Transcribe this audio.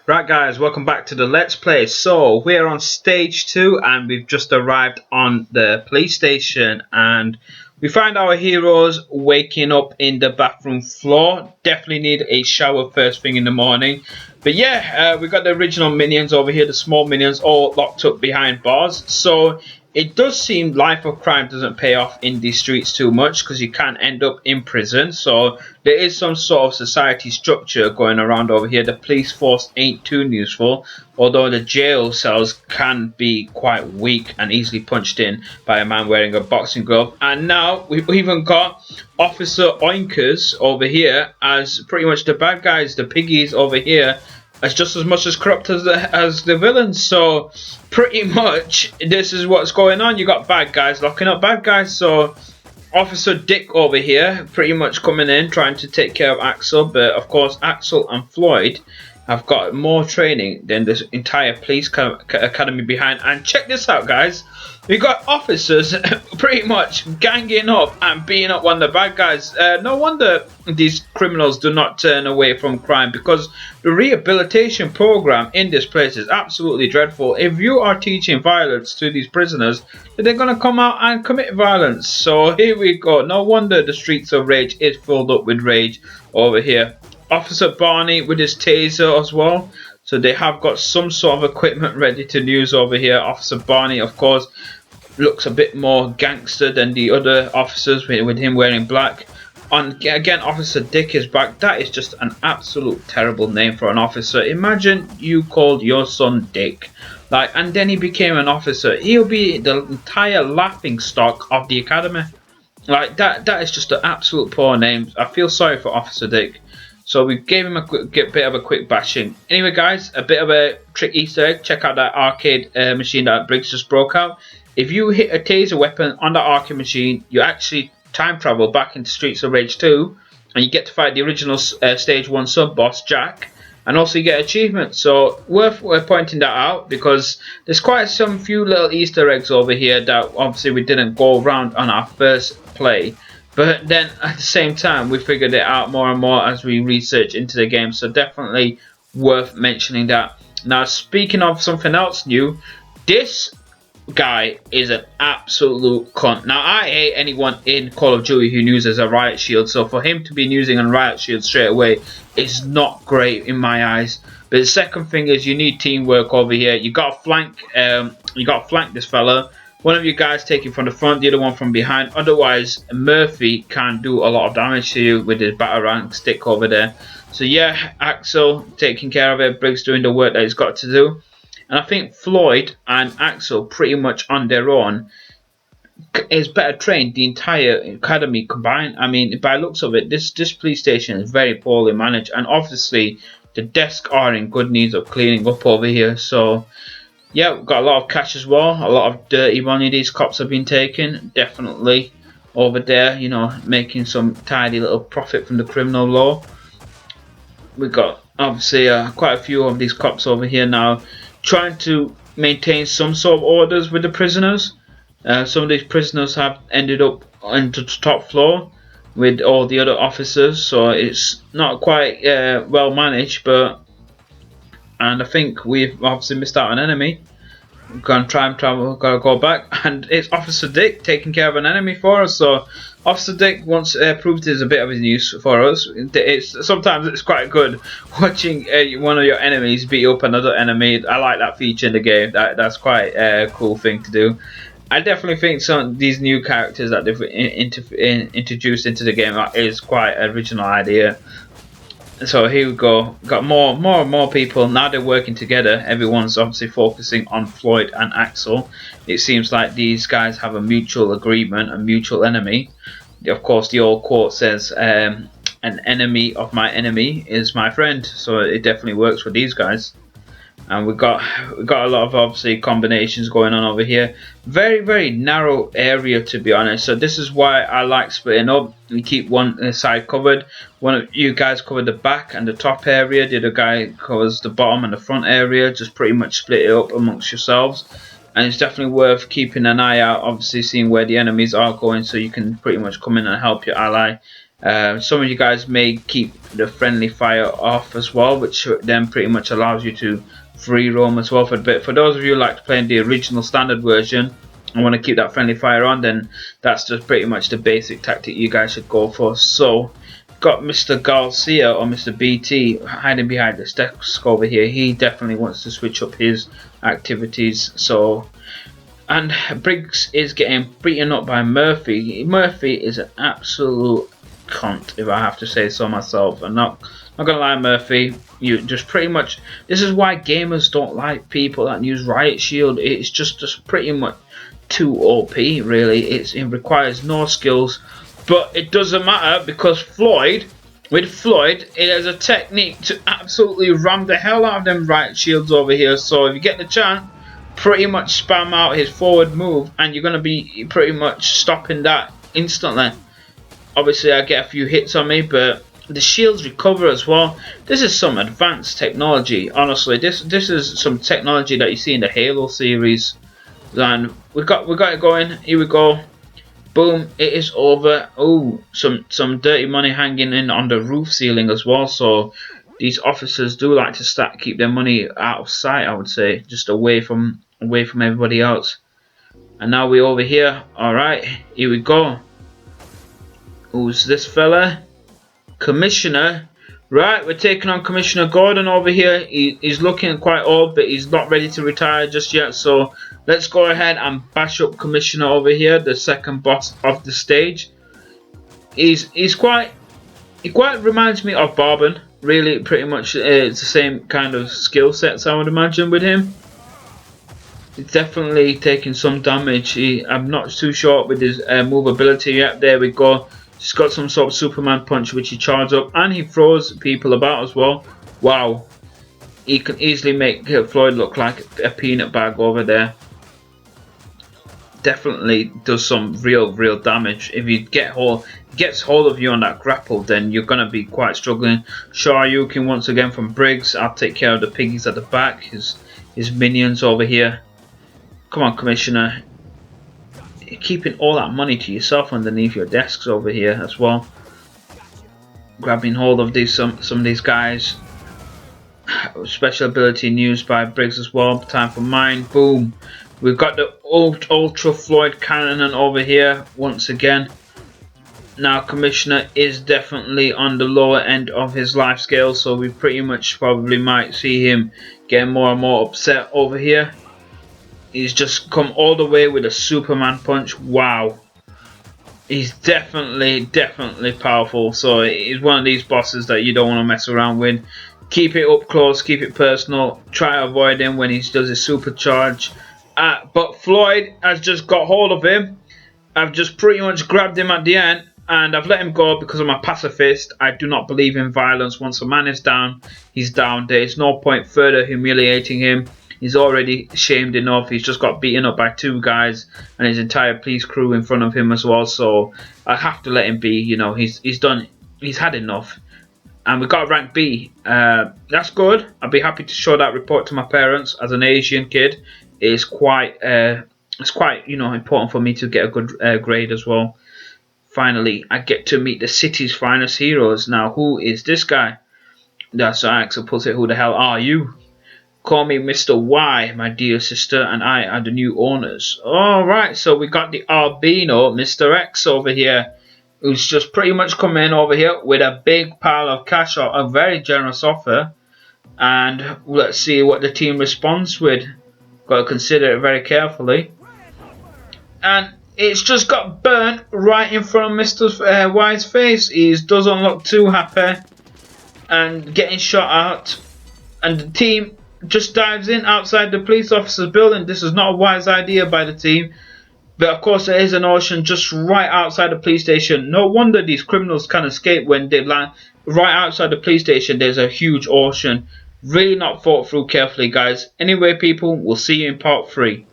Right guys, welcome back to the Let's Play. So we're on stage 2 and we've just arrived on the police station and we find our heroes waking up in the bathroom floor. Definitely need a shower first thing in the morning. But yeah, we got the original minions over here, the small minions all locked up behind bars. So it does seem life of crime doesn't pay off in these streets too much because you can end up in prison. So there is some sort of society structure going around over here. The police force ain't too useful, although the jail cells can be quite weak and easily punched in by a man wearing a boxing glove. And now we've even got Officer Oinkers over here as pretty much the bad guys, the piggies over here, as just as much as corrupt as the villains. So pretty much this is what's going on. You got bad guys locking up bad guys. So Officer Dick over here pretty much coming in trying to take care of Axel, but of course Axel and Floyd have got more training than this entire police academy behind. And check this out guys, we got officers pretty much ganging up and beating up one of the bad guys. No wonder these criminals do not turn away from crime, because the rehabilitation program in this place is absolutely dreadful. If you are teaching violence to these prisoners, they're going to come out and commit violence. So here we go. No wonder the streets of rage is filled up with rage over here. Officer Barney with his taser as well. So they have got some sort of equipment ready to use over here. Officer Barney, of course, looks a bit more gangster than the other officers with him wearing black. And again, Officer Dick is back. That is just an absolute terrible name for an officer. Imagine you called your son Dick, and then he became an officer. He'll be the entire laughing stock of the academy. That is just an absolute poor name. I feel sorry for Officer Dick. So we gave him a bit of a quick bashing. Anyway guys, a bit of a trick Easter egg. Check out that arcade machine that Briggs just broke out. If you hit a taser weapon on the arcade machine, you actually time travel back into Streets of Rage 2, and you get to fight the original stage 1 sub boss Jack, and also you get achievements. So worth pointing that out, because there's quite some few little Easter eggs over here that obviously we didn't go around on our first play. But then at the same time, we figured it out more and more as we research into the game. So definitely worth mentioning that. Now, speaking of something else new, this guy is an absolute cunt. Now, I hate anyone in Call of Duty who uses a riot shield. So for him to be using a riot shield straight away is not great in my eyes. But the second thing is you need teamwork over here. You got to flank. This fella. One of you guys taking from the front, the other one from behind. Otherwise, Murphy can do a lot of damage to you with his batarang stick over there. So yeah, Axel taking care of it. Briggs doing the work that he's got to do. And I think Floyd and Axel pretty much on their own is better trained the entire academy combined. I mean, by looks of it, this police station is very poorly managed. And obviously, the desks are in good need of cleaning up over here. So yeah, we've got a lot of cash as well. A lot of dirty money these cops have been taking. Definitely over there, you know, making some tidy little profit from the criminal law. We've got obviously quite a few of these cops over here now trying to maintain some sort of orders with the prisoners. Some of these prisoners have ended up into the top floor with all the other officers. So it's not quite well managed, and I think we've obviously missed out on an enemy. We're going to try and travel, got to go back. And it's Officer Dick taking care of an enemy for us. So Officer Dick once proved his a bit of his use for us. Sometimes it's quite good watching one of your enemies beat up another enemy. I like that feature in the game. That's quite a cool thing to do. I definitely think some of these new characters that they've introduced into the game is quite an original idea. So here we go, got more and more people. Now they're working together. Everyone's obviously focusing on Floyd and Axel. It seems like these guys have a mutual agreement, a mutual enemy. Of course, the old quote says, an enemy of my enemy is my friend. So it definitely works for these guys. And we got a lot of obviously combinations going on over here. Very narrow area, to be honest. So this is why I like splitting up. We keep one side covered. One of you guys cover the back and the top area. The other guy covers the bottom and the front area. Just pretty much split it up amongst yourselves. And it's definitely worth keeping an eye out, obviously seeing where the enemies are going, so you can pretty much come in and help your ally Some of you guys may keep the friendly fire off as well, which then pretty much allows you to free roam as well for a bit. For those of you who like to play in the original standard version and want to keep that friendly fire on, then that's just pretty much the basic tactic you guys should go for. So got Mr. Garcia or Mr. BT hiding behind this desk over here. He definitely wants to switch up his activities. So, and Briggs is getting beaten up by Murphy. Murphy is an absolute cunt, if I have to say so myself. I'm not gonna lie, Murphy. You just pretty much, this is why gamers don't like people that use Riot Shield. It's just pretty much too OP, really. It requires no skills. But it doesn't matter, because with Floyd, it has a technique to absolutely ram the hell out of them Riot Shields over here. So if you get the chance, pretty much spam out his forward move, and you're going to be pretty much stopping that instantly. Obviously, I get a few hits on me, but the shields recover as well. This is some advanced technology. Honestly, this is some technology that you see in the Halo series. And we got it going. Here we go. Boom, it is over. Oh, some dirty money hanging in on the roof ceiling as well. So these officers do like to keep their money out of sight, I would say, just away from everybody else. And now we're over here. All right, here we go. Who's this fella? Commissioner. Right, we're taking on Commissioner Gordon over here. He's looking quite old, but he's not ready to retire just yet. So let's go ahead and bash up Commissioner over here, the second boss of the stage. He quite reminds me of Barbon. Really, pretty much it's the same kind of skill sets, I would imagine, with him. He's definitely taking some damage. I'm not too sure with his movability yet. There we go. He's got some sort of Superman punch which he charges up, and he throws people about as well. Wow, he can easily make Floyd look like a peanut bag over there. Definitely does some real damage. If you gets hold of you on that grapple, then you're gonna be quite struggling. Shoryuken once again from Briggs. I'll take care of the piggies at the back. His minions over here. Come on, Commissioner. You're keeping all that money to yourself underneath your desks over here as well. Grabbing hold of some of these guys. Special ability used by Briggs as well. Time for mine. Boom. We've got the Ultra Floyd Cannon over here once again. Now Commissioner is definitely on the lower end of his life scale, so we pretty much probably might see him getting more and more upset over here. He's just come all the way with a Superman punch. Wow. He's definitely powerful. So he's one of these bosses that you don't want to mess around with. Keep it up close, keep it personal. Try to avoid him when he does his supercharge. But Floyd has just got hold of him. I've just pretty much grabbed him at the end, and I've let him go because I'm a pacifist. I do not believe in violence. Once a man is down, he's down. There is no point further humiliating him. He's already shamed enough. He's just got beaten up by 2 guys and his entire police crew in front of him as well. So I have to let him be. You know, he's done. He's had enough. And we got rank B. That's good. I'll be happy to show that report to my parents. As an Asian kid, it's quite important for me to get a good grade as well. Finally, I get to meet the city's finest heroes. Now, who is this guy? That's Axel puts it. Who the hell are you? Call me Mr. Y, my dear sister, and I are the new owners. Alright, so we got the albino Mr. X over here, who's just pretty much come in over here with a big pile of cash, or a very generous offer. And let's see what the team responds with. Got to consider it very carefully. And it's just got burnt right in front of Mr. Y's face. He doesn't look too happy and getting shot at. And the team just dives in outside the police officer's building. This is not a wise idea by the team. But of course there is an ocean just right outside the police station. No wonder these criminals can escape when they land right outside the police station. There's a huge ocean. Really not thought through carefully, guys. Anyway, people, we'll see you in part 3.